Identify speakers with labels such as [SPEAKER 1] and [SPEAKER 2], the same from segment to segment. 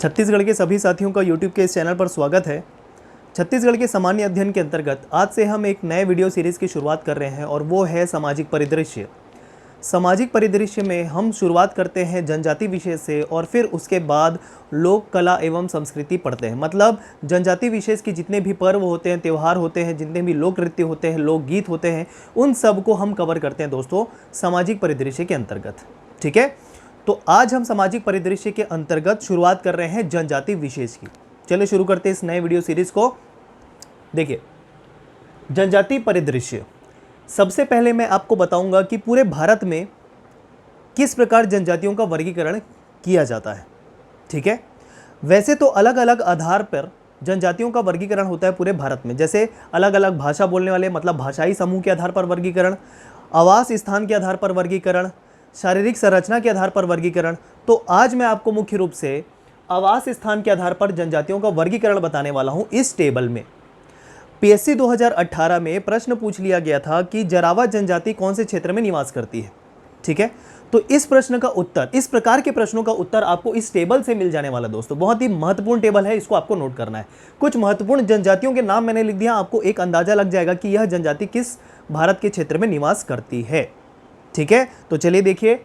[SPEAKER 1] छत्तीसगढ़ के सभी साथियों का यूट्यूब के इस चैनल पर स्वागत है। छत्तीसगढ़ के सामान्य अध्ययन के अंतर्गत आज से हम एक नए वीडियो सीरीज़ की शुरुआत कर रहे हैं और वो है सामाजिक परिदृश्य। सामाजिक परिदृश्य में हम शुरुआत करते हैं जनजाति विषय से और फिर उसके बाद लोक कला एवं संस्कृति पढ़ते हैं। मतलब जनजाति विशेष के जितने भी पर्व होते हैं, त्यौहार होते हैं, जितने भी लोक नृत्य होते हैं, लोकगीत होते हैं, उन सब को हम कवर करते हैं दोस्तों सामाजिक परिदृश्य के अंतर्गत। ठीक है, तो आज हम सामाजिक परिदृश्य के अंतर्गत शुरुआत कर रहे हैं जनजाति विशेष की। चलिए शुरू करते हैं इस नए वीडियो सीरीज को। देखिए, जनजाति परिदृश्य, सबसे पहले मैं आपको बताऊंगा कि पूरे भारत में किस प्रकार जनजातियों का वर्गीकरण किया जाता है। ठीक है, वैसे तो अलग अलग आधार पर जनजातियों का वर्गीकरण होता है पूरे भारत में, जैसे अलग अलग भाषा बोलने वाले मतलब भाषाई समूह के आधार पर वर्गीकरण, आवास स्थान के आधार पर वर्गीकरण, शारीरिक संरचना के आधार पर वर्गीकरण। तो आज मैं आपको मुख्य रूप से आवास स्थान के आधार पर जनजातियों का वर्गीकरण बताने वाला हूं। इस टेबल में पीएससी 2018 में प्रश्न पूछ लिया गया था कि जरावा जनजाति कौन से क्षेत्र में निवास करती है। ठीक है, तो इस प्रश्न का उत्तर, इस प्रकार के प्रश्नों का उत्तर आपको इस टेबल से मिल जाने वाला दोस्तों। बहुत ही महत्वपूर्ण टेबल है, इसको आपको नोट करना है। कुछ महत्वपूर्ण जनजातियों के नाम मैंने लिख दिया, आपको एक अंदाजा लग जाएगा कि यह जनजाति किस भारत के क्षेत्र में निवास करती है। ठीक है, तो चलिए देखिए,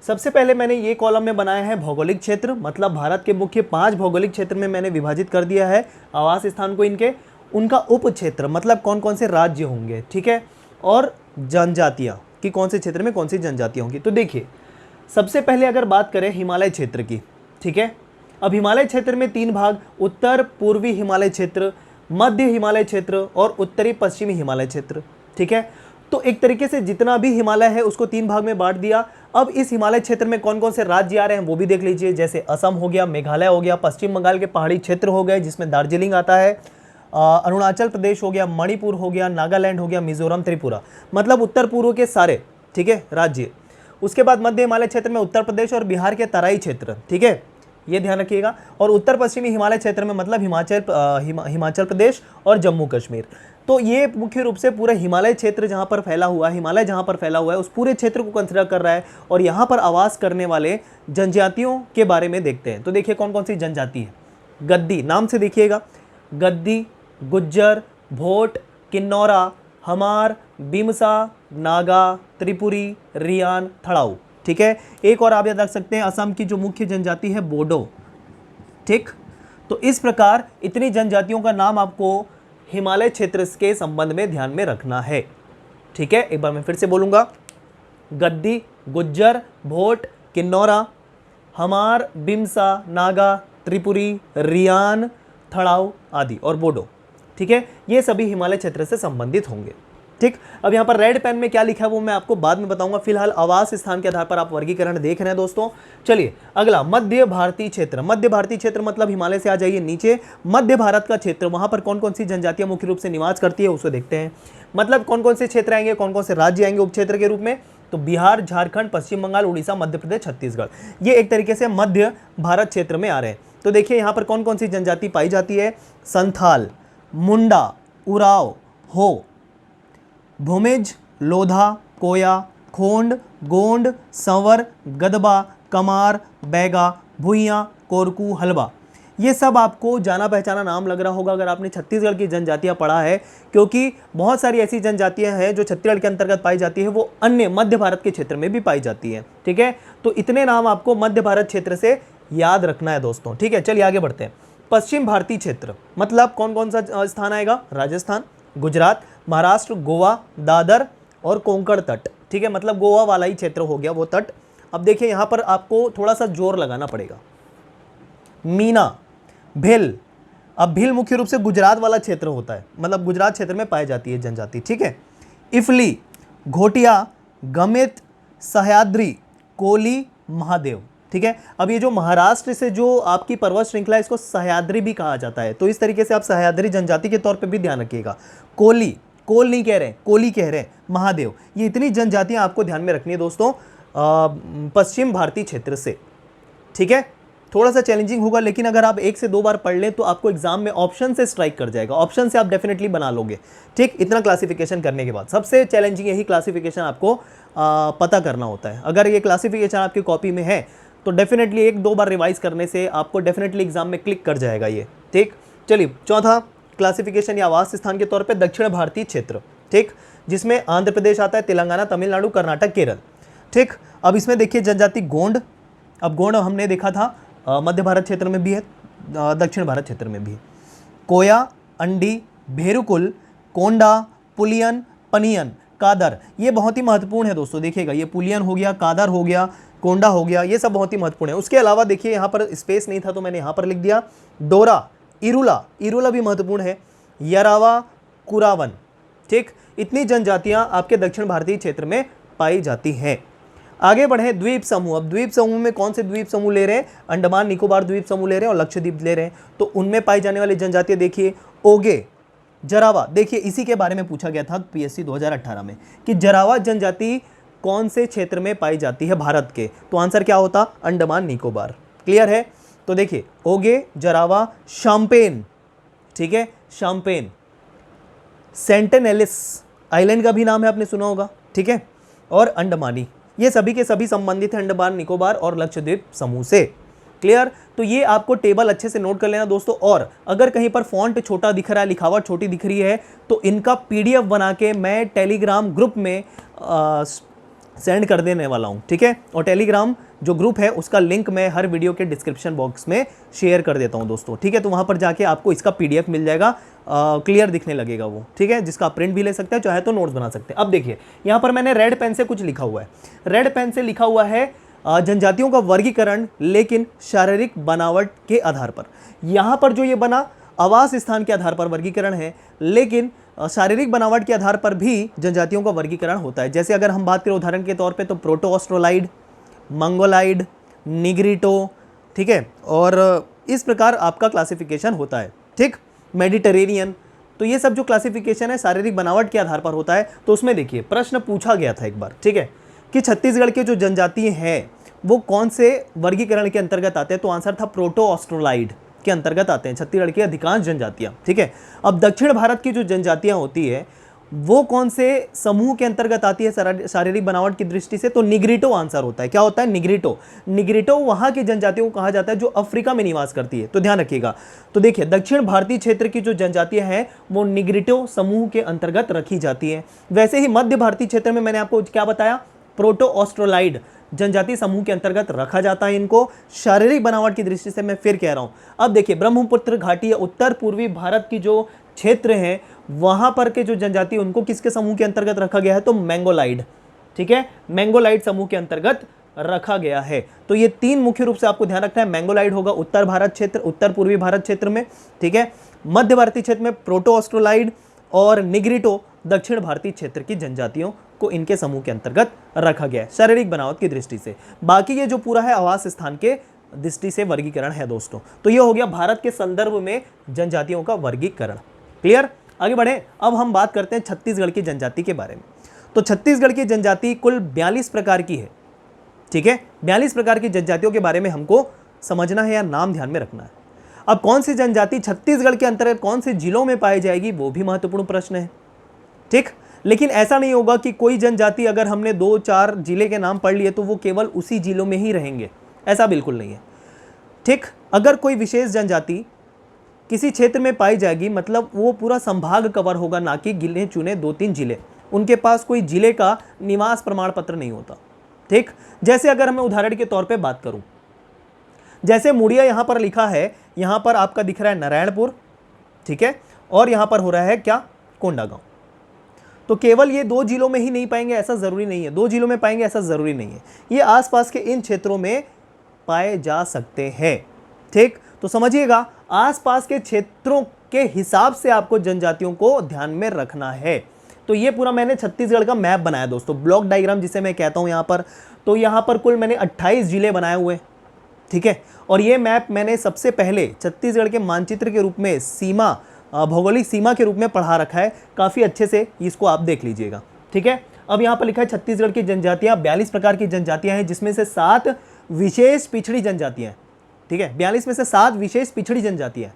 [SPEAKER 1] सबसे पहले मैंने ये कॉलम में बनाया है भौगोलिक क्षेत्र, मतलब भारत के मुख्य 5 भौगोलिक क्षेत्र में मैंने विभाजित कर दिया है आवास स्थान को, इनके उनका उप क्षेत्र मतलब कौन कौन से राज्य होंगे। ठीक है, और जनजातियाँ कि कौन से क्षेत्र में कौन सी जनजातियाँ होंगी। तो देखिए, सबसे पहले अगर बात करें हिमालय क्षेत्र की, ठीक है, अब हिमालय क्षेत्र में 3 भाग, उत्तर पूर्वी हिमालय क्षेत्र, मध्य हिमालय क्षेत्र और उत्तरी पश्चिमी हिमालय क्षेत्र। ठीक है, तो एक तरीके से जितना भी हिमालय है उसको 3 भाग में बांट दिया। अब इस हिमालय क्षेत्र में कौन कौन से राज्य आ रहे हैं वो भी देख लीजिए, जैसे असम हो गया, मेघालय हो गया, पश्चिम बंगाल के पहाड़ी क्षेत्र हो गए जिसमें दार्जिलिंग आता है, अरुणाचल प्रदेश हो गया, मणिपुर हो गया, नागालैंड हो गया, मिजोरम, त्रिपुरा, मतलब उत्तर पूर्व के सारे, ठीक है, राज्य। उसके बाद मध्य हिमालय क्षेत्र में उत्तर प्रदेश और बिहार के तराई क्षेत्र, ठीक है, ये ध्यान रखिएगा। और उत्तर पश्चिमी हिमालय क्षेत्र में मतलब हिमाचल प्रदेश और जम्मू कश्मीर। तो ये मुख्य रूप से पूरा हिमालय क्षेत्र जहाँ पर फैला हुआ है, हिमालय जहाँ पर फैला हुआ है उस पूरे क्षेत्र को कंसिडर कर रहा है। और यहाँ पर आवास करने वाले जनजातियों के बारे में देखते हैं। तो देखिए कौन कौन सी जनजाति है। गद्दी, नाम से देखिएगा, गद्दी, गुज्जर, भोट, किन्नौरा, हमार, बिमसा, नागा, त्रिपुरी, रियान, थड़ाऊ। ठीक है, एक और आप याद रख सकते हैं, असम की जो मुख्य जनजाति है बोडो। ठीक, तो इस प्रकार इतनी जनजातियों का नाम आपको हिमालय क्षेत्र के संबंध में ध्यान में रखना है। ठीक है, एक बार मैं फिर से बोलूंगा, गद्दी, गुज्जर, भोट, किन्नौरा, हमार, बिमसा, नागा, त्रिपुरी, रियान, थड़ाऊ आदि और बोडो। ठीक है, ये सभी हिमालय क्षेत्र से संबंधित होंगे। ठीक, अब यहाँ पर रेड पेन में क्या लिखा है वो मैं आपको बाद में बताऊंगा। फिलहाल आवास स्थान के आधार पर आप वर्गीकरण देख रहे हैं दोस्तों। चलिए अगला, मध्य भारतीय क्षेत्र। मध्य भारतीय क्षेत्र मतलब हिमालय से आ जाइए नीचे, मध्य भारत का क्षेत्र, वहां पर कौन कौन सी जनजातियां मुख्य रूप से निवास करती है उसको देखते हैं। मतलब कौन कौन से क्षेत्र आएंगे, कौन कौन से राज्य आएंगे उप क्षेत्र के रूप में। तो बिहार, झारखंड, पश्चिम बंगाल, उड़ीसा, मध्य प्रदेश, छत्तीसगढ़, ये एक तरीके से मध्य भारत क्षेत्र में आ रहे हैं। तो देखिए यहाँ पर कौन कौन सी जनजाति पाई जाती है। संथाल, मुंडा, उराव, हो, भूमिज, लोधा, कोया, खोंड, गोंड, संवर, गदबा, कमार, बैगा, भुइयां, कोरकू, हलबा। ये सब आपको जाना पहचाना नाम लग रहा होगा अगर आपने छत्तीसगढ़ की जनजातियां पढ़ा है, क्योंकि बहुत सारी ऐसी जनजातियां हैं जो छत्तीसगढ़ के अंतर्गत पाई जाती है, वो अन्य मध्य भारत के क्षेत्र में भी पाई जाती है। ठीक है, तो इतने नाम आपको मध्य भारत क्षेत्र से याद रखना है दोस्तों। ठीक है, चलिए आगे बढ़ते हैं। पश्चिम भारतीय क्षेत्र मतलब कौन कौन सा स्थान आएगा। राजस्थान, गुजरात, महाराष्ट्र, गोवा, दादर और कोंकण तट। ठीक है, मतलब गोवा वाला ही क्षेत्र हो गया वो तट। अब देखिए यहाँ पर आपको थोड़ा सा जोर लगाना पड़ेगा। मीना, भिल, अब भिल मुख्य रूप से गुजरात वाला क्षेत्र होता है, मतलब गुजरात क्षेत्र में पाई जाती है जनजाति। ठीक है, इफली, घोटिया, गमित, सह्याद्री, कोली, महादेव। ठीक है, अब ये जो महाराष्ट्र से जो आपकी पर्वत श्रृंखला है इसको सह्याद्री भी कहा जाता है, तो इस तरीके से आप सह्याद्री जनजाति के तौर पे भी ध्यान रखिएगा। कोली, कोल नहीं कह रहे, कोली कह रहे हैं, महादेव, ये इतनी जनजातियां आपको ध्यान में रखनी है दोस्तों पश्चिम भारतीय क्षेत्र से। ठीक है, थोड़ा सा चैलेंजिंग होगा, लेकिन अगर आप 1 से 2 बार पढ़ लें तो आपको एग्जाम में ऑप्शन से स्ट्राइक कर जाएगा, ऑप्शन से आप डेफिनेटली बना लोगे। ठीक, इतना क्लासिफिकेशन करने के बाद सबसे चैलेंजिंग यही क्लासिफिकेशन आपको पता करना होता है। अगर ये क्लासिफिकेशन आपकी कॉपी में है तो डेफिनेटली एक दो बार रिवाइज करने से आपको डेफिनेटली एग्जाम में क्लिक कर जाएगा ये। ठीक, चलिए चौथा क्लासिफिकेशन या आवास स्थान के तौर पे दक्षिण भारतीय क्षेत्र। ठीक, जिसमें आंध्र प्रदेश आता है, तेलंगाना, तमिलनाडु, कर्नाटक, केरल। ठीक, अब इसमें देखिए जनजाति गोंड। अब गोंड हमने देखा था मध्य भारत क्षेत्र में भी है, दक्षिण भारत क्षेत्र में भी है। कोया, अंडी, भेरुकुल, कोंडा, पुलियन, पनियन, कादर, ये बहुत ही महत्वपूर्ण है दोस्तों। देखिएगा ये पुलियन हो गया, कादर हो गया, कोंडा हो गया, ये सब बहुत ही महत्वपूर्ण है। उसके अलावा देखिए यहाँ पर स्पेस नहीं था तो मैंने यहाँ पर लिख दिया डोरा, इरुला, इरुला भी महत्वपूर्ण है, यरावा, कुरावन। ठीक, इतनी जनजातियां आपके दक्षिण भारतीय क्षेत्र में पाई जाती हैं। आगे बढ़े द्वीप समूह। अब द्वीप समूह में कौन से द्वीप समूह ले रहे हैं? अंडमान निकोबार द्वीप समूह ले रहे हैं और लक्षद्वीप ले रहे हैं। तो उनमें पाई जाने वाली जनजातियां देखिए, ओगे, जरावा। देखिए इसी के बारे में पूछा गया था पीएससी 2018 में कि जरावा जनजाति कौन से क्षेत्र में पाई जाती है भारत के, तो आंसर क्या होता? अंडमान निकोबार। क्लियर है? तो देखिए ओगे, जरावा, शाम्पेन, ठीक है, शाम्पेन, सेंटेनेलिस आइलैंड का भी नाम है, आपने सुना होगा, ठीक है, और अंडमानी, ये सभी के सभी संबंधित हैं अंडमान निकोबार और लक्षद्वीप समूह से। क्लियर? तो ये आपको टेबल अच्छे से नोट कर लेना दोस्तों। और अगर कहीं पर फॉन्ट छोटा दिख रहा है, लिखावट छोटी दिख रही है, तो इनका पीडीएफ बना के मैं टेलीग्राम ग्रुप में सेंड कर देने वाला हूँ, ठीक है। और टेलीग्राम जो ग्रुप है उसका लिंक मैं हर वीडियो के डिस्क्रिप्शन बॉक्स में शेयर कर देता हूँ दोस्तों, ठीक है। तो वहाँ पर जाके आपको इसका पीडीएफ मिल जाएगा, क्लियर दिखने लगेगा वो, ठीक है, जिसका प्रिंट भी ले सकते हैं, चाहे तो नोट्स बना सकते हैं। अब देखिए यहाँ पर मैंने रेड पेन से कुछ लिखा हुआ है, रेड पेन से लिखा हुआ है जनजातियों का वर्गीकरण, लेकिन शारीरिक बनावट के आधार पर। यहाँ पर जो ये बना आवास स्थान के आधार पर वर्गीकरण है, लेकिन शारीरिक बनावट के आधार पर भी जनजातियों का वर्गीकरण होता है। जैसे अगर हम बात करें उदाहरण के तौर पे तो प्रोटो ऑस्ट्रोलाइड, मंगोलाइड, निग्रिटो, ठीक है, और इस प्रकार आपका क्लासिफिकेशन होता है, ठीक। मेडिटेरेनियन, तो ये सब जो क्लासिफिकेशन है शारीरिक बनावट के आधार पर होता है। तो उसमें देखिए प्रश्न पूछा गया था एक बार, ठीक है, कि छत्तीसगढ़ के जो जनजाति हैं वो कौन से वर्गीकरण के अंतर्गत आते हैं, तो आंसर था प्रोटो ऑस्ट्रोलाइड के अंतर्गत आते हैं छत्तीसगढ़ की अधिकांश जनजातियां, ठीक है। अब दक्षिण भारत की जो जनजातियां होती है वो कौन से समूह के अंतर्गत आती है शारीरिक बनावट की दृष्टि से, तो निग्रिटो आंसर होता है। क्या होता है? निग्रिटो। निग्रिटो वहां की जनजातियों को कहा जाता है जो अफ्रीका में निवास करती है, तो ध्यान रखिएगा। तो देखिए दक्षिण भारतीय क्षेत्र की जो जनजातियां हैं वो निग्रिटो समूह के अंतर्गत रखी जाती है। वैसे ही मध्य भारतीय क्षेत्र में मैंने आपको क्या बताया, प्रोटो ऑस्ट्रोलाइड जनजाति समूह के अंतर्गत रखा जाता है इनको, शारीरिक बनावट की दृष्टि से मैं फिर कह रहा हूं। अब देखिए ब्रह्मपुत्र घाटी या उत्तर पूर्वी भारत की जो क्षेत्र है वहां पर के जो जनजाति उनको किसके समूह के अंतर्गत रखा गया है, तो मैंगोलाइड, ठीक है, मैंगोलाइड समूह के अंतर्गत रखा गया है। तो ये तीन मुख्य रूप से आपको ध्यान रखना है। मैंगोलाइड होगा उत्तर भारत क्षेत्र, उत्तर पूर्वी भारत क्षेत्र में, ठीक है। मध्य भारतीय क्षेत्र में प्रोटो ऑस्ट्रोलाइड और निग्रिटो दक्षिण भारतीय क्षेत्र की जनजातियों को इनके समूह के अंतर्गत रखा गया है शारीरिक बनावट की दृष्टि से। बाकी ये जो पूरा है आवास स्थान के दृष्टि से वर्गीकरण है दोस्तों। तो ये हो गया भारत के संदर्भ में जनजातियों का वर्गीकरण। क्लियर? आगे बढ़े, अब हम बात करते हैं छत्तीसगढ़ की जनजाति के बारे में। तो छत्तीसगढ़ की जनजाति कुल 42 प्रकार की है, ठीक है। 42 प्रकार की जनजातियों के बारे में हमको समझना है या नाम ध्यान में रखना है। अब कौन सी जनजाति छत्तीसगढ़ के अंतर्गत कौन से जिलों में पाई जाएगी वो भी महत्वपूर्ण प्रश्न है, ठीक। लेकिन ऐसा नहीं होगा कि कोई जनजाति अगर हमने 2-4 जिले के नाम पढ़ लिए तो वो केवल उसी जिलों में ही रहेंगे, ऐसा बिल्कुल नहीं है, ठीक। अगर कोई विशेष जनजाति किसी क्षेत्र में पाई जाएगी मतलब वो पूरा संभाग कवर होगा, ना कि गिने चुने 2-3 जिले। उनके पास कोई जिले का निवास प्रमाण पत्र नहीं होता, ठीक। जैसे अगर मैं उदाहरण के तौर पे बात करूं, जैसे मुड़िया यहां पर लिखा है, यहां पर आपका दिख रहा है नारायणपुर, ठीक है, और यहां पर हो रहा है क्या, कोंडागांव। तो केवल ये 2 जिलों में ही नहीं पाएंगे ऐसा जरूरी नहीं है, 2 जिलों में पाएंगे ऐसा जरूरी नहीं है, ये आसपास के इन क्षेत्रों में पाए जा सकते हैं, ठीक। तो समझिएगा आसपास के क्षेत्रों के हिसाब से आपको जनजातियों को ध्यान में रखना है। तो ये पूरा मैंने छत्तीसगढ़ का मैप बनाया दोस्तों, ब्लॉक डायग्राम जिसे मैं कहता हूं। यहाँ पर तो यहाँ पर कुल मैंने 28 जिले बनाए हुए, ठीक है। और ये मैप मैंने सबसे पहले छत्तीसगढ़ के मानचित्र के रूप में सीमा, भौगोलिक सीमा के रूप में पढ़ा रखा है, काफ़ी अच्छे से इसको आप देख लीजिएगा, ठीक है। अब यहाँ पर लिखा है छत्तीसगढ़ की जनजातियाँ 42 प्रकार की जनजातियाँ हैं, जिसमें से 7 विशेष पिछड़ी जनजातियाँ हैं, ठीक है। 42 में से 7 विशेष पिछड़ी जनजातियाँ।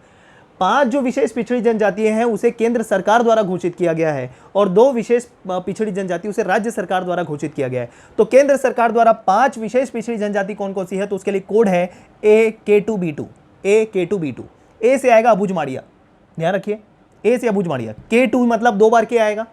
[SPEAKER 1] 5 जो विशेष पिछड़ी जनजातियां हैं उसे केंद्र सरकार द्वारा घोषित किया गया है और 2 विशेष पिछड़ी जनजाति उसे राज्य सरकार द्वारा घोषित किया गया है। तो केंद्र सरकार द्वारा 5 विशेष पिछड़ी जनजाति कौन कौन सी है, तो उसके लिए कोड है AK2B2। AK2B2 ए से आएगा अबूझमाड़िया, ध्यान रखिए, ए से अबूझमाड़िया। K2 मतलब 2 बार के आएगा,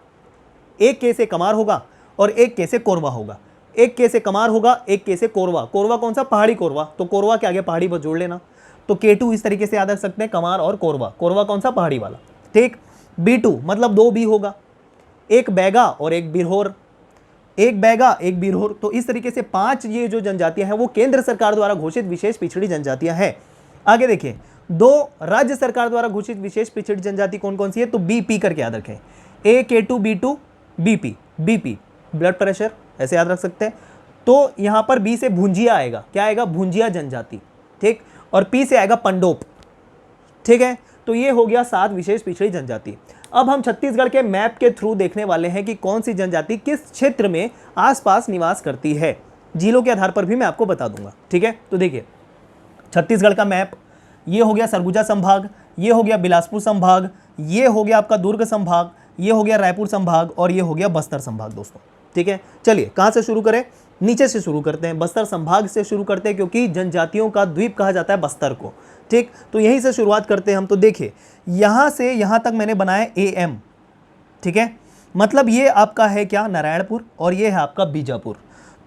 [SPEAKER 1] एक के से कमार होगा और एक के से कोरवा होगा। एक के से कमार होगा, एक के से कोरवा। कोरवा कौन सा, पहाड़ी कोरवा, तो कोरवा के आगे पहाड़ी बस जोड़ लेना। तो K2 इस तरीके से याद रख सकते हैं, कमार और कोरवा। कोरवा कौन सा, पहाड़ी वाला, ठीक। B2 मतलब 2 बी होगा, एक बैगा और एक बिरहोर, एक बैगा एक बिरहोर। तो इस तरीके से 5 ये जो जनजातियां हैं वो केंद्र सरकार द्वारा घोषित विशेष पिछड़ी जनजातियां हैं। आगे देखिए, 2 राज्य सरकार द्वारा घोषित विशेष पिछड़ी जनजाति कौन कौन सी है, तो BP करके याद रखें, AK2B2 BP। BP blood pressure ऐसे याद रख सकते हैं। तो यहां पर B से भुंजिया आएगा, क्या आएगा, भुंजिया जनजाति, ठीक। और P से आएगा पंडोप, ठीक है। तो ये हो गया 7 विशेष पिछड़ी जनजाति। अब हम छत्तीसगढ़ के मैप के थ्रू देखने वाले हैं कि कौन सी जनजाति किस क्षेत्र में आसपास निवास करती है। जिलों के आधार पर भी मैं आपको बता दूंगा, ठीक है। तो देखिए, छत्तीसगढ़ का मैप, ये हो गया सरगुजा संभाग, ये हो गया बिलासपुर संभाग, ये हो गया आपका दुर्ग संभाग, ये हो गया रायपुर संभाग और ये हो गया बस्तर संभाग दोस्तों, ठीक है। चलिए कहाँ से शुरू करें, नीचे से शुरू करते हैं, बस्तर संभाग से शुरू करते हैं क्योंकि जनजातियों का द्वीप कहा जाता है बस्तर को, ठीक। तो यहीं से शुरुआत करते हैं हम। तो देखिए, यहाँ से यहाँ तक मैंने बनाया AM, ठीक है। मतलब ये आपका है क्या, नारायणपुर, और ये है आपका बीजापुर।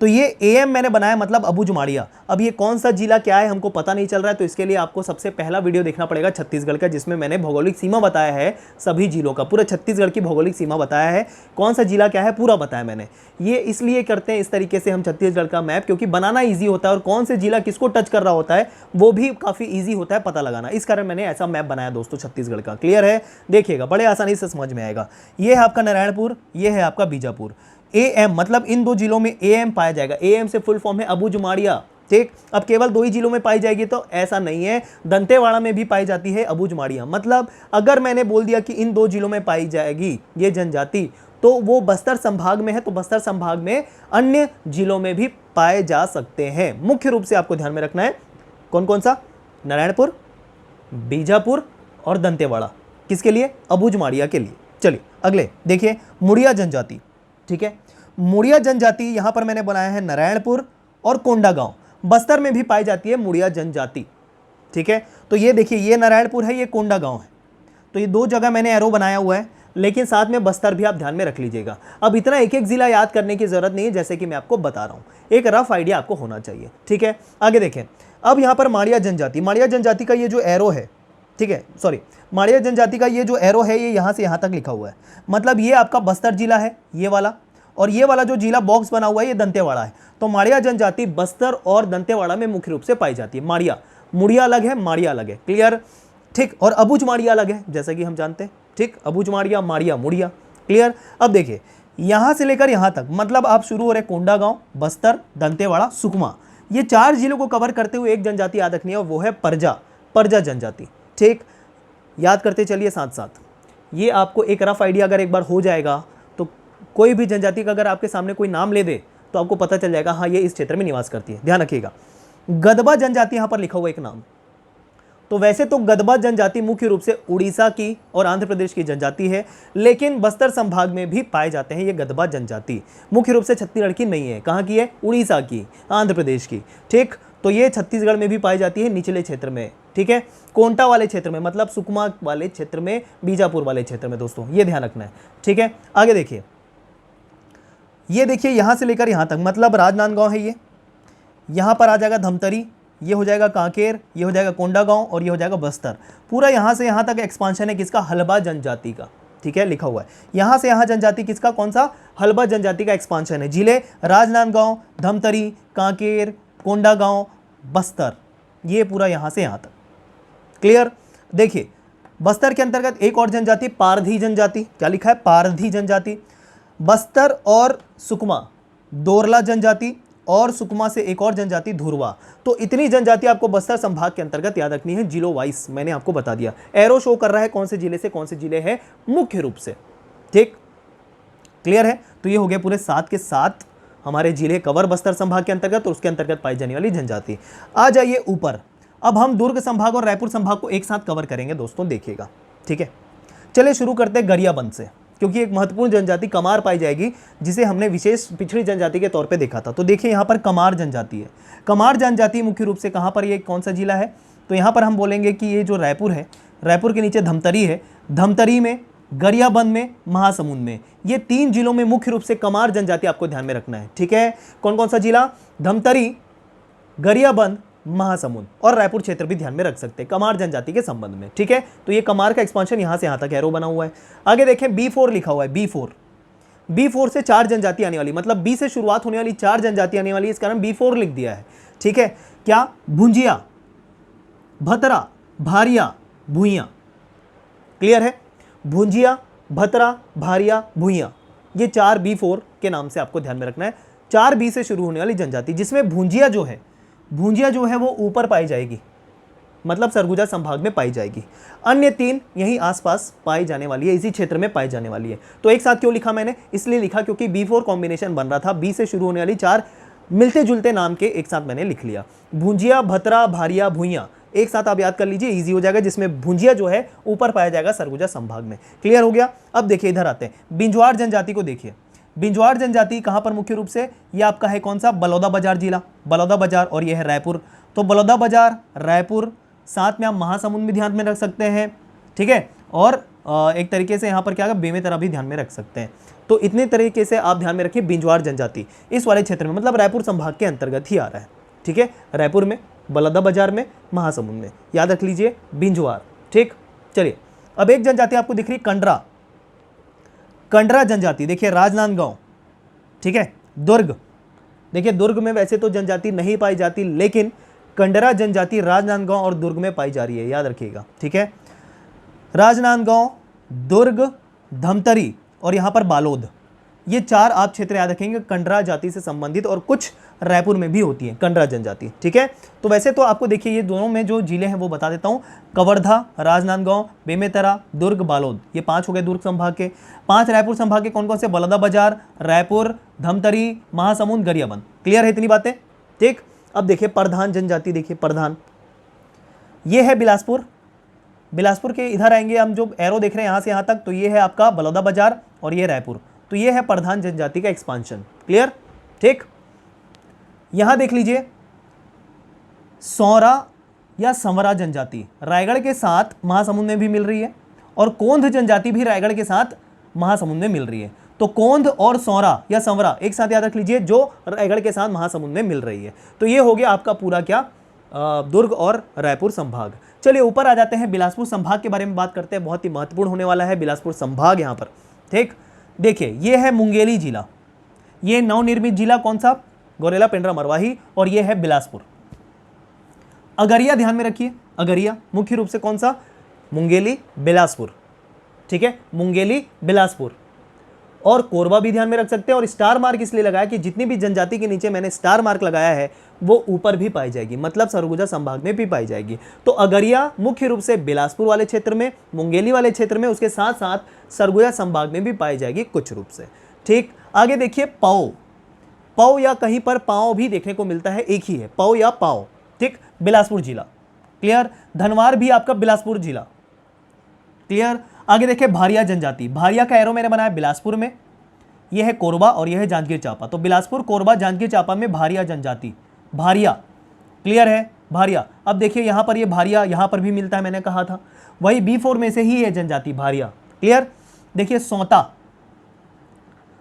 [SPEAKER 1] तो ये AM मैंने बनाया मतलब अबूझमाड़िया। अब ये कौन सा जिला क्या है हमको पता नहीं चल रहा है, तो इसके लिए आपको सबसे पहला वीडियो देखना पड़ेगा छत्तीसगढ़ का, जिसमें मैंने भौगोलिक सीमा बताया है सभी जिलों का, पूरा छत्तीसगढ़ की भौगोलिक सीमा बताया है, कौन सा जिला क्या है पूरा बताया मैंने। ये इसलिए करते हैं इस तरीके से हम छत्तीसगढ़ का मैप, क्योंकि बनाना ईजी होता है और कौन से जिला किसको टच कर रहा होता है वो भी काफ़ी ईजी होता है पता लगाना। इस कारण मैंने ऐसा मैप बनाया दोस्तों छत्तीसगढ़ का। क्लियर है, देखिएगा बड़े आसानी से समझ में आएगा। ये है आपका नारायणपुर, ये है आपका बीजापुर। AM मतलब इन 2 जिलों में AM पाया जाएगा। AM से फुल फॉर्म है अबूझमाड़िया, ठीक। अब केवल 2 ही जिलों में पाई जाएगी तो ऐसा नहीं है, दंतेवाड़ा में भी पाई जाती है अबूझमाड़िया। मतलब अगर मैंने बोल दिया कि इन 2 जिलों में पाई जाएगी ये जनजाति, तो वो बस्तर संभाग में है, तो बस्तर संभाग में अन्य जिलों में भी पाए जा सकते हैं। मुख्य रूप से आपको ध्यान में रखना है कौन कौन सा, नारायणपुर, बीजापुर और दंतेवाड़ा, किसके लिए, अबूझमाड़िया के लिए। चलिए अगले देखिए, मुड़िया जनजाति, ठीक है। मुड़िया जनजाति यहां पर मैंने बनाया है नारायणपुर और कोंडागांव, बस्तर में भी पाई जाती है मुड़िया जनजाति, ठीक है। तो ये देखिए, ये नारायणपुर है, ये कोंडागांव है। तो ये 2 जगह मैंने एरो बनाया हुआ है, लेकिन साथ में बस्तर भी आप ध्यान में रख लीजिएगा। अब इतना एक एक जिला याद करने की जरूरत नहीं है, जैसे कि मैं आपको बता रहा हूँ, एक रफ आइडिया आपको होना चाहिए, ठीक है। आगे देखें, अब यहाँ पर माड़िया जनजाति, माड़िया जनजाति का ये जो एरो है, ठीक है, सॉरी, माड़िया जनजाति का ये जो एरो है ये यहाँ से यहाँ तक लिखा हुआ है, मतलब ये आपका बस्तर जिला है ये वाला, और ये वाला जो जिला बॉक्स बना हुआ है ये दंतेवाड़ा है। तो माड़िया जनजाति बस्तर और दंतेवाड़ा में मुख्य रूप से पाई जाती है। माड़िया, मुड़िया अलग है, माड़िया अलग है, क्लियर, ठीक। और अबूझमाड़िया अलग है, जैसा कि हम जानते हैं, ठीक। अबूझमाड़िया, माड़िया, मुड़िया, क्लियर। अब देखिए, यहाँ से लेकर यहाँ तक, मतलब आप शुरू हो रहे कोंडागांव, बस्तर, दंतेवाड़ा, सुकमा, ये 4 जिलों को कवर करते हुए एक जनजाति याद रखनी है, और वो है परजा, परजा जनजाति, ठीक। याद करते चलिए साथ साथ। ये आपको एक रफ आइडिया अगर एक बार हो जाएगा तो कोई भी जनजाति का अगर आपके सामने कोई नाम ले दे तो आपको पता चल जाएगा हाँ ये इस क्षेत्र में निवास करती है। ध्यान रखिएगा, गदबा जनजाति यहाँ पर लिखा हुआ एक नाम। तो वैसे तो गदबा जनजाति मुख्य रूप से उड़ीसा की और आंध्र प्रदेश की जनजाति है, लेकिन बस्तर संभाग में भी पाए जाते हैं ये गदबा जनजाति। मुख्य रूप से छत्तीसगढ़ की नहीं है, कहाँ की है, उड़ीसा की, आंध्र प्रदेश की, ठीक। तो ये छत्तीसगढ़ में भी पाई जाती है निचले क्षेत्र में, ठीक है, कोंटा वाले क्षेत्र में, मतलब सुकमा वाले क्षेत्र में, बीजापुर वाले क्षेत्र में दोस्तों, ये ध्यान रखना है, ठीक है। आगे देखिए, ये देखिए यहाँ से लेकर यहाँ तक, मतलब राजनांदगांव है ये, यहाँ पर आ जाएगा धमतरी, ये हो जाएगा कांकेर, ये हो जाएगा कोंडागांव और ये हो जाएगा बस्तर। पूरा यहाँ से यहाँ तक एक्सपांशन है किसका, हलबा जनजाति का, ठीक है, लिखा हुआ है। यहाँ से यहाँ जनजाति किसका, कौन सा, हलबा जनजाति का एक्सपांशन है। जिले राजनांदगांव, धमतरी, कांकेर, कोंडागांव, बस्तर, ये पूरा यहाँ से यहाँ तक, क्लियर। देखिए, बस्तर के अंतर्गत एक और जनजाति पारधी जनजाति, क्या लिखा है, पारधी जनजाति। बस्तर और सुकमा दोरला जनजाति, और सुकमा से एक और जनजाति धुरवा। तो इतनी जनजाति आपको बस्तर संभाग के अंतर्गत याद रखनी है, जिलो वाइज मैंने आपको बता दिया। एरो शो कर रहा है कौन से जिले से कौन से जिले हैं मुख्य रूप से, ठीक, क्लियर है। तो ये हो गए पूरे 7 के 7 हमारे जिले कवर बस्तर संभाग के अंतर्गत और उसके अंतर्गत पाई जाने वाली जनजाति। आ जाइए ऊपर, अब हम दुर्ग संभाग और रायपुर संभाग को एक साथ कवर करेंगे दोस्तों, देखिएगा, ठीक है। चलिए शुरू करते हैं गरियाबंद से, क्योंकि एक महत्वपूर्ण जनजाति कमार पाई जाएगी, जिसे हमने विशेष पिछड़ी जनजाति के तौर पे देखा था। तो देखिए यहाँ पर कमार जनजाति है। कमार जनजाति मुख्य रूप से कहाँ पर, ये कौन सा जिला है, तो यहाँ पर हम बोलेंगे कि ये जो रायपुर है, रायपुर के नीचे धमतरी है, धमतरी में, गरियाबंद में, महासमुंद में, ये 3 जिलों में मुख्य रूप से कमार जनजाति आपको ध्यान में रखना है, ठीक है। कौन कौन सा जिला, धमतरी, गरियाबंद, महासमुंद और रायपुर क्षेत्र भी ध्यान में रख सकते हैं कमार जनजाति के संबंध में, ठीक है। तो ये कमार का एक्सपांशन यहाँ से यहाँ तक एरो बना हुआ है। आगे देखें B4 लिखा हुआ है, B4 से 4 जनजाति आने वाली, मतलब B से शुरुआत होने वाली 4 जनजाति आने वाली, इस कारण B4 लिख दिया है, ठीक है। क्या, भुंजिया, भतरा, भारिया, भुइयां, क्लियर है। भुंजिया, भतरा, भारिया, भुइयां, ये 4 B4 के नाम से आपको ध्यान में रखना है। 4 B से शुरू होने वाली जनजाति, जिसमें भुंजिया जो है वो ऊपर पाई जाएगी, मतलब सरगुजा संभाग में पाई जाएगी। अन्य 3 यहीं आसपास पाई जाने वाली है, इसी क्षेत्र में पाई जाने वाली है। तो एक साथ क्यों लिखा मैंने, इसलिए लिखा क्योंकि B4 कॉम्बिनेशन बन रहा था, B से शुरू होने वाली 4 मिलते जुलते नाम के एक साथ मैंने लिख लिया। भुंजिया, भतरा, भारिया, भुइयां एक साथ आप याद कर लीजिए, इजी हो जाएगा, जिसमें भुंजिया जो है ऊपर पाया जाएगा सरगुजा संभाग में। क्लियर हो गया। अब देखिए इधर आते हैं, बिंजवाड़ जनजाति को देखिए। बिंजवाड़ जनजाति कहाँ पर मुख्य रूप से, ये आपका है कौन सा, बलौदा बाजार जिला, बलौदा बाजार, और ये है रायपुर। तो बलौदा बाजार, रायपुर, साथ में आप महासमुंद भी ध्यान में रख सकते हैं, ठीक है। और एक तरीके से यहाँ पर क्या, बेमेतरा भी ध्यान में रख सकते हैं। तो इतने तरीके से आप ध्यान में रखिए बिंजवाड़ जनजाति इस वाले क्षेत्र में, मतलब रायपुर संभाग के अंतर्गत ही आ रहा है, ठीक है। रायपुर में, बलौदा बाजार में, महासमुंद में, याद रख लीजिए बिंजवाड़, ठीक। चलिए अब एक जनजाति आपको दिख रही, कंडरा जनजाति, देखिए राजनांदगांव, ठीक है। दुर्ग, देखिए दुर्ग में वैसे तो जनजाति नहीं पाई जाती, लेकिन कंडरा जनजाति राजनांदगांव और दुर्ग में पाई जा रही है, याद रखिएगा, ठीक है। राजनांदगांव, दुर्ग, धमतरी और यहाँ पर बालोद, ये 4 आप क्षेत्र याद रखेंगे कंडरा जाति से संबंधित, और कुछ रायपुर में भी होती है कंडरा जनजाति, ठीक है। तो वैसे तो आपको देखिए ये दोनों में जो जिले हैं वो बता देता हूँ, कवर्धा, राजनांदगांव, बेमेतरा, दुर्ग, बालोद, ये 5 हो गए दुर्ग संभाग के। 5 रायपुर संभाग के कौन कौन से, बलौदा बाजार, रायपुर, धमतरी, महासमुंद, गरियाबंद। क्लियर है इतनी बातें, ठीक। अब देखिए प्रधान जनजाति, देखिए प्रधान, ये है बिलासपुर, बिलासपुर के इधर आएंगे हम, जो एरो देख रहे हैं यहाँ से यहाँ तक, तो ये है आपका बलौदा बाजार और ये रायपुर, तो ये है प्रधान जनजाति का एक्सपांशन। क्लियर, ठीक। यहां देख लीजिए सौरा या संवरा जनजाति रायगढ़ के साथ महासमुंद में भी मिल रही है, और कोंध जनजाति भी रायगढ़ के साथ महासमुंद में मिल रही है। तो कोंध और सौरा या संवरा एक साथ याद रख लीजिए, जो रायगढ़ के साथ महासमुंद में मिल रही है। तो ये हो गया आपका पूरा क्या, दुर्ग और रायपुर संभाग। चलिए ऊपर आ जाते हैं, बिलासपुर संभाग के बारे में बात करते हैं, बहुत ही महत्वपूर्ण होने वाला है बिलासपुर संभाग यहाँ पर, ठीक। देखिए ये है मुंगेली जिला, ये नवनिर्मित जिला कौन सा, गोरेला पेंड्रा मरवाही, और ये है बिलासपुर। अगरिया ध्यान में रखिए, अगरिया मुख्य रूप से कौन सा, मुंगेली, बिलासपुर, ठीक है, मुंगेली, बिलासपुर। और कोरबा भी ध्यान में रख सकते हैं, और स्टार मार्क इसलिए लगाया कि जितनी भी जनजाति के नीचे मैंने स्टार मार्क लगाया है वो ऊपर भी पाई जाएगी, मतलब सरगुजा संभाग में भी पाई जाएगी। तो अगरिया मुख्य रूप से बिलासपुर वाले क्षेत्र में, मुंगेली वाले क्षेत्र में, उसके साथ साथ सरगुजा संभाग में भी पाई जाएगी कुछ रूप से, ठीक। आगे देखिए पौ या कहीं पर पाँव भी देखने को मिलता है, एक ही है पौ या पाँव, ठीक, बिलासपुर जिला। क्लियर। धनवार भी आपका बिलासपुर जिला। क्लियर। आगे देखिए भारिया जनजाति, भारिया का एरो मैंने बनाया बिलासपुर में, यह है कोरबा और यह है जांजगीर चांपा। तो बिलासपुर, कोरबा, जांजगीर चांपा में भारिया जनजाति, भारिया। क्लियर है, भारिया। अब देखिए यहाँ पर ये भारिया यहाँ पर भी मिलता है, मैंने कहा था, वही B4 में से ही है जनजाति भारिया। क्लियर। देखिए सौता,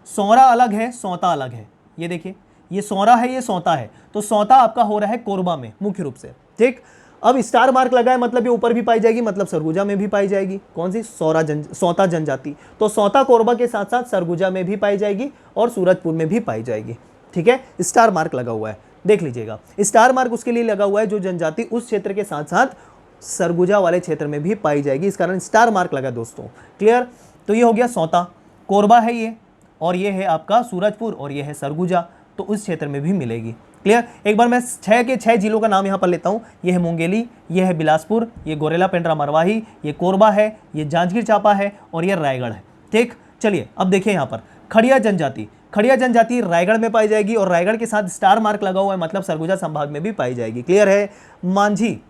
[SPEAKER 1] सौरा अलग है, सौता अलग है, ये देखिए ये सौरा है, ये सौता है। तो सौता आपका हो रहा है कोरबा में मुख्य रूप से, ठीक। अब स्टार मार्क लगा है, मतलब ये ऊपर भी पाई जाएगी, मतलब सरगुजा में भी पाई जाएगी। कौन सी, सौता जनजाति। तो सौता कोरबा के साथ साथ सरगुजा में भी पाई जाएगी और सूरजपुर में भी पाई जाएगी, ठीक है। स्टार मार्क लगा हुआ है, देख लीजिएगा। स्टार मार्क उसके लिए लगा हुआ है जो जनजाति उस क्षेत्र के साथ साथ सरगुजा वाले क्षेत्र में भी पाई जाएगी, इस कारण स्टार मार्क लगा दोस्तों। क्लियर। तो ये हो गया सौता, कोरबा है ये, और ये है आपका सूरजपुर, और ये है सरगुजा, तो उस क्षेत्र में भी मिलेगी। क्लियर। एक बार मैं 6 के 6 जिलों का नाम यहाँ पर लेता हूँ। ये है मुंगेली, ये है बिलासपुर, ये गोरेला पेंड्रा मरवाही, ये कोरबा है, ये जांजगीर चांपा है, और ये रायगढ़ है, ठीक। चलिए अब देखिए यहाँ पर खड़िया जनजाति, खड़िया जनजाति रायगढ़ में पाई जाएगी, और रायगढ़ के साथ स्टार मार्क लगा हुआ है, मतलब सरगुजा संभाग में भी पाई जाएगी। क्लियर है। मांझी,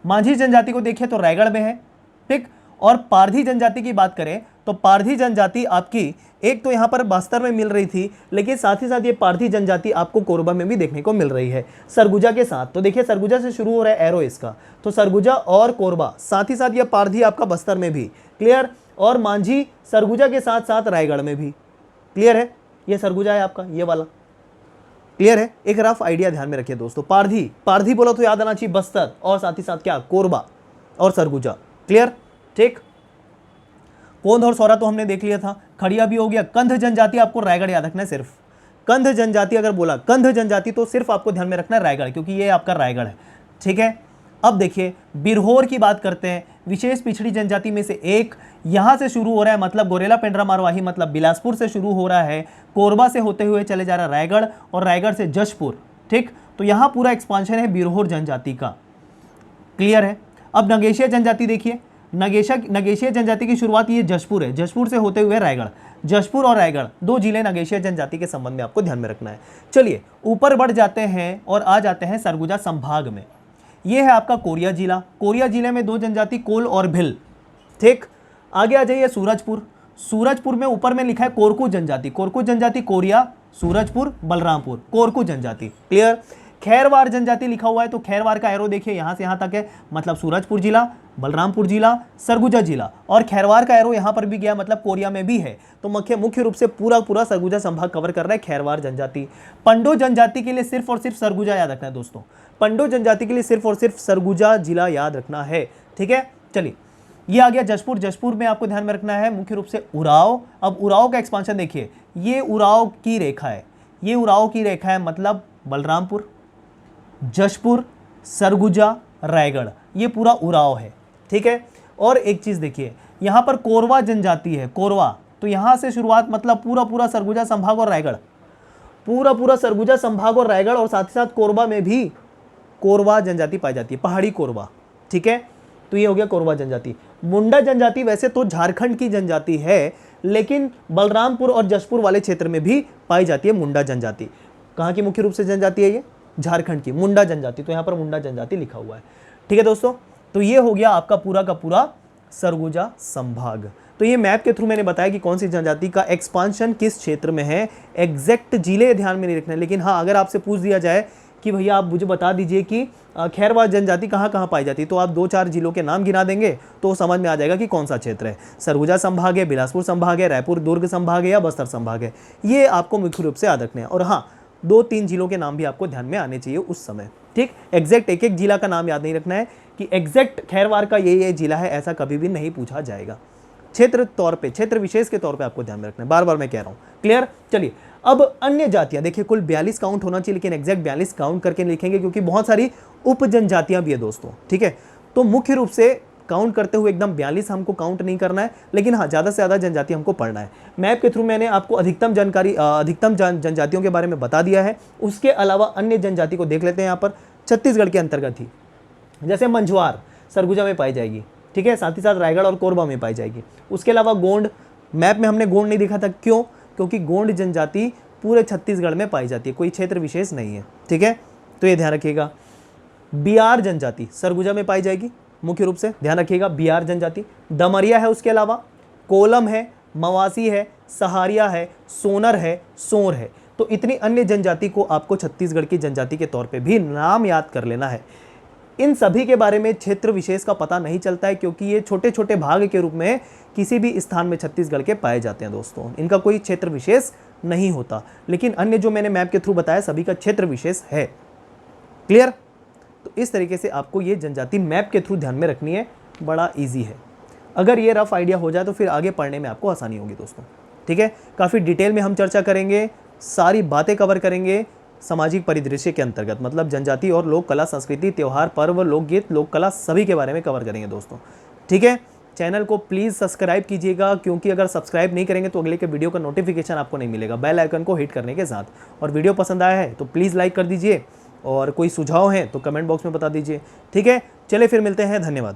[SPEAKER 1] मांझी जनजाति को देखिए तो रायगढ़ में है, ठीक। और पारधी जनजाति की बात करें तो पारधी जनजाति आपकी एक तो यहाँ पर बस्तर में मिल रही थी, लेकिन साथ ही साथ ये पारधी जनजाति आपको कोरबा में भी देखने को मिल रही है सरगुजा के साथ। तो देखिए सरगुजा से शुरू हो रहा है एरो इसका, तो सरगुजा और कोरबा, साथ ही साथ ये पारधी आपका बस्तर में भी, क्लियर। और मांझी सरगुजा के साथ साथ रायगढ़ में भी, क्लियर है। ये सरगुजा है आपका, ये वाला, क्लियर है। एक रफ आइडिया ध्यान में रखिए दोस्तों, पारधी, पारधी बोलो तो याद आना चाहिए बस्तर, और साथ ही साथ क्या, कोरबा और सरगुजा, क्लियर, ठीक। कोंध और सौरा तो हमने देख लिया था, खड़िया भी हो गया। कंध जनजाति आपको रायगढ़ याद रखना है सिर्फ, कंध जनजाति अगर बोला कंध जनजाति तो सिर्फ आपको ध्यान में रखना है रायगढ़, क्योंकि ये आपका रायगढ़ है, ठीक है। अब देखिए बिरहोर की बात करते हैं, विशेष पिछड़ी जनजाति में से एक, यहाँ से शुरू हो रहा है, मतलब गोरेला पेंड्रा मारवाही, मतलब बिलासपुर से शुरू हो रहा है, कोरबा से होते हुए चले जा रहा है रायगढ़, और रायगढ़ से जशपुर, ठीक। तो यहाँ पूरा एक्सपांशन है बिरहोर जनजाति का, क्लियर है। अब नगेशिया जनजाति देखिए, नगेशिया जनजाति की शुरुआत ये जशपुर है, जशपुर से होते हुए रायगढ़, जशपुर और रायगढ़ 2 जिले नगेशिया जनजाति के संबंध में आपको ध्यान में रखना है। चलिए ऊपर बढ़ जाते हैं और आ जाते हैं सरगुजा संभाग में। ये है आपका कोरिया जिला, कोरिया जिले में 2 जनजाति कोल और भिल, ठीक। आगे आ जाइए सूरजपुर, सूरजपुर में ऊपर में लिखा है कोरकू जनजाति, कोरकू जनजाति कोरिया, सूरजपुर, बलरामपुर, कोरकू जनजाति, क्लियर। खैरवार जनजाति लिखा हुआ है, तो खैरवार का एरो देखिए यहाँ से यहाँ तक है, मतलब सूरजपुर जिला, बलरामपुर जिला, सरगुजा जिला, और खैरवार का एरो यहाँ पर भी गया, मतलब कोरिया में भी है। तो मुख्य रूप से पूरा सरगुजा संभाग कवर कर रहा है खैरवार जनजाति। पंडो जनजाति के लिए सिर्फ और सिर्फ सरगुजा याद रखना है दोस्तों, पंडो जनजाति के लिए सिर्फ और सिर्फ सरगुजा जिला याद रखना है, ठीक है। चलिए ये आ गया जशपुर, जशपुर में आपको ध्यान में रखना है मुख्य रूप से उराव। अब उराव का एक्सपांशन देखिए, ये उराव की रेखा है, ये उराव की रेखा है, मतलब बलरामपुर, जशपुर, सरगुजा, रायगढ़, ये पूरा उराव है, ठीक है। और एक चीज देखिए यहाँ पर कोरवा जनजाति है, कोरवा, तो यहाँ से शुरुआत, मतलब पूरा सरगुजा संभाग और रायगढ़, पूरा सरगुजा संभाग और रायगढ़, और साथ ही साथ कोरबा में भी कोरवा जनजाति पाई जाती है, पहाड़ी कोरवा, ठीक है। तो ये हो गया कोरवा जनजाति। मुंडा जनजाति वैसे तो झारखंड की जनजाति है, लेकिन बलरामपुर और जशपुर वाले क्षेत्र में भी पाई जाती है मुंडा जनजाति। कहाँ की मुख्य रूप से जनजाति है ये, झारखंड की मुंडा जनजाति, तो यहाँ पर मुंडा जनजाति लिखा हुआ है, ठीक है दोस्तों। तो ये हो गया आपका पूरा का पूरा सरगुजा संभाग। तो ये मैप के थ्रू मैंने बताया कि कौन सी जनजाति का एक्सपांशन किस क्षेत्र में है, एग्जैक्ट जिले ध्यान में नहीं रखना है। लेकिन हाँ, अगर आपसे पूछ दिया जाए कि भैया आप मुझे बता दीजिए कि खैरवार जनजाति कहाँ कहाँ पाई जाती है, तो आप 2-4 जिलों के नाम गिना देंगे तो समझ में आ जाएगा कि कौन सा क्षेत्र है, सरगुजा संभाग है, बिलासपुर संभाग है, रायपुर दुर्ग संभाग है, या बस्तर संभाग है। ये आपको मुख्य रूप से याद रखने हैं। और हाँ, 2-3 जिलों के नाम भी आपको ध्यान में आने चाहिए उस समय, ठीक। एग्जैक्ट एक जिला का नाम याद नहीं रखना है कि एग्जैक्ट खैरवार का ये जिला है, ऐसा कभी भी नहीं पूछा जाएगा। क्षेत्र तौर पे, क्षेत्र विशेष के तौर पे आपको ध्यान में रखना है, बार बार मैं कह रहा हूँ, क्लियर। चलिए अब अन्य जातियां देखिए, कुल 42 काउंट होना चाहिए, लेकिन एग्जैक्ट 42 काउंट करके लिखेंगे क्योंकि बहुत सारी उप जनजातियां भी है दोस्तों, ठीक है। तो मुख्य रूप से काउंट करते हुए एकदम 42 हमको काउंट नहीं करना है, लेकिन हाँ ज़्यादा से ज़्यादा जनजाति हमको पढ़ना है। मैप के थ्रू मैंने आपको अधिकतम जानकारी, अधिकतम जनजातियों के बारे में बता दिया है। उसके अलावा अन्य जनजाति को देख लेते हैं। यहाँ पर छत्तीसगढ़ के अंतर्गत ही, जैसे मंझवार सरगुजा में पाई जाएगी, ठीक है, साथ ही साथ रायगढ़ और कोरबा में पाई जाएगी। उसके अलावा गोंड, मैप में हमने गोंड नहीं दिखा था, क्यों, क्योंकि गोंड जनजाति पूरे छत्तीसगढ़ में पाई जाती है, कोई क्षेत्र विशेष नहीं है, ठीक है। तो ये ध्यान रखिएगा। बिहार जनजाति सरगुजा में पाई जाएगी, मुख्य रूप से ध्यान रखिएगा, बिहार जनजाति। दमरिया है, उसके अलावा कोलम है, मवासी है, सहारिया है, सोनर है, सोर है। तो इतनी अन्य जनजाति को आपको छत्तीसगढ़ की जनजाति के तौर पे भी नाम याद कर लेना है। इन सभी के बारे में क्षेत्र विशेष का पता नहीं चलता है, क्योंकि ये छोटे छोटे भाग के रूप में किसी भी स्थान में छत्तीसगढ़ के पाए जाते हैं दोस्तों, इनका कोई क्षेत्र विशेष नहीं होता। लेकिन अन्य जो मैंने मैप के थ्रू बताया सभी का क्षेत्र विशेष है, क्लियर। तो इस तरीके से आपको ये जनजाति मैप के थ्रू ध्यान में रखनी है, बड़ा ईजी है। अगर ये रफ आइडिया हो जाए तो फिर आगे पढ़ने में आपको आसानी होगी दोस्तों, ठीक है। काफ़ी डिटेल में हम चर्चा करेंगे, सारी बातें कवर करेंगे सामाजिक परिदृश्य के अंतर्गत, मतलब जनजाति और लोक कला, संस्कृति, त्यौहार, पर्व, लोकगीत, लोक कला सभी के बारे में कवर करेंगे दोस्तों, ठीक है। चैनल को प्लीज़ सब्सक्राइब कीजिएगा, क्योंकि अगर सब्सक्राइब नहीं करेंगे तो अगले के वीडियो का नोटिफिकेशन आपको नहीं मिलेगा, बेल आइकन को हिट करने के साथ। और वीडियो पसंद आया है तो प्लीज़ लाइक कर दीजिए, और कोई सुझाव है तो कमेंट बॉक्स में बता दीजिए, ठीक है। चलिए फिर मिलते हैं, धन्यवाद।